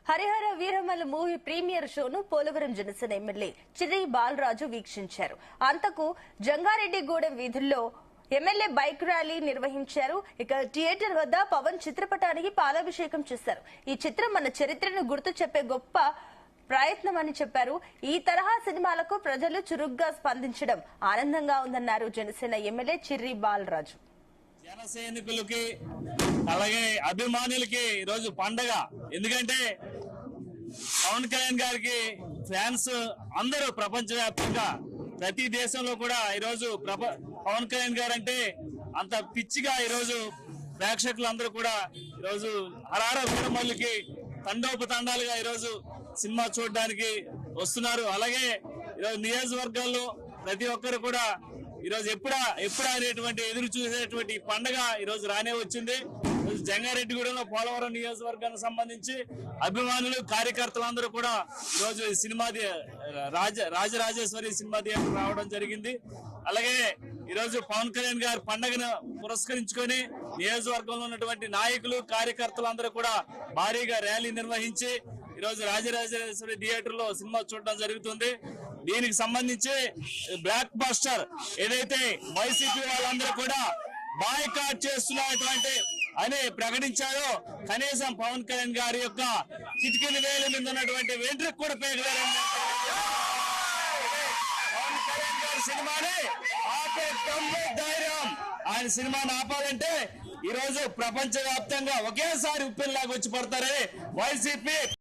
Harihara Veeramallu movie premiere షోను Polavaram Janasena MLA Chirri Balaraju వీక్షించారు. అంతకు జంగారెడ్డిగూడెం వీధుల్లో ఎమ్మెల్యే బైక్ ర్యాలీ నిర్వహించారు. ఇక థియేటర్ వద్ద పవన్ చిత్రపటానికి పాలాభిషేకం చేశారు. ఈ చిత్రం మన చరిత్రను గుర్తు చెప్పే గొప్ప ప్రయత్నం అని చెప్పారు. ఈ తరహా సినిమాలకు ప్రజలు చురుగ్గా స్పందించడం ఆనందంగా ఉందన్నారు జనసేన ఎమ్మెల్యే చిర్రి బాలరాజు. జన సైనికులకి అలాగే అభిమానులకి ఈరోజు పండగ. ఎందుకంటే పవన్ కళ్యాణ్ గారికి ఫ్యాన్స్ అందరూ ప్రపంచవ్యాప్తంగా ప్రతి దేశంలో కూడా ఈరోజు పవన్ కళ్యాణ్ గారు అంటే అంత పిచ్చిగా ఈరోజు ప్రేక్షకులందరూ కూడా ఈరోజు హరహర వీరమల్లుకి తండోపతండాలుగా ఈరోజు సినిమా చూడడానికి వస్తున్నారు. అలాగే ఈరోజు నియోజకవర్గాల్లో ప్రతి ఒక్కరు కూడా ఈరోజు ఎప్పుడా అనేటువంటి ఎదురు చూసేటువంటి పండగ ఈరోజు రానే వచ్చింది. జంగారెడ్డిగూడెంలో పోలవరం నియోజకవర్గానికి సంబంధించి అభిమానులు కార్యకర్తలందరూ కూడా ఈరోజు సినిమా రాజరాజేశ్వరి సినిమా థియేటర్ రావడం జరిగింది. అలాగే ఈరోజు పవన్ కళ్యాణ్ గారి పండుగను పురస్కరించుకొని నియోజకవర్గంలో ఉన్నటువంటి నాయకులు కార్యకర్తలందరూ కూడా భారీగా ర్యాలీ నిర్వహించి ఈరోజు రాజరాజేశ్వరి థియేటర్ లో సినిమా చూడడం జరుగుతుంది. దీనికి సంబంధించి బ్లాక్ బస్టర్ ఏదైతే వైసీపీ వాళ్ళందరూ కూడా బాయ్కాట్ చేస్తున్నటువంటి అని ప్రకటించారో కనీసం పవన్ కళ్యాణ్ గారి యొక్క చిటికెల వేలు మీద ఉన్నటువంటి వెంట్రుకు కూడా పేగలేరని పవన్ కళ్యాణ్ గారి సినిమాని ఆపే ధైర్యం ఆయన సినిమాని ఆపాలంటే ఈ రోజు ప్రపంచ వ్యాప్తంగా ఒకేసారి ఉప్పెల్లాగా వచ్చి పడతారని వైసీపీ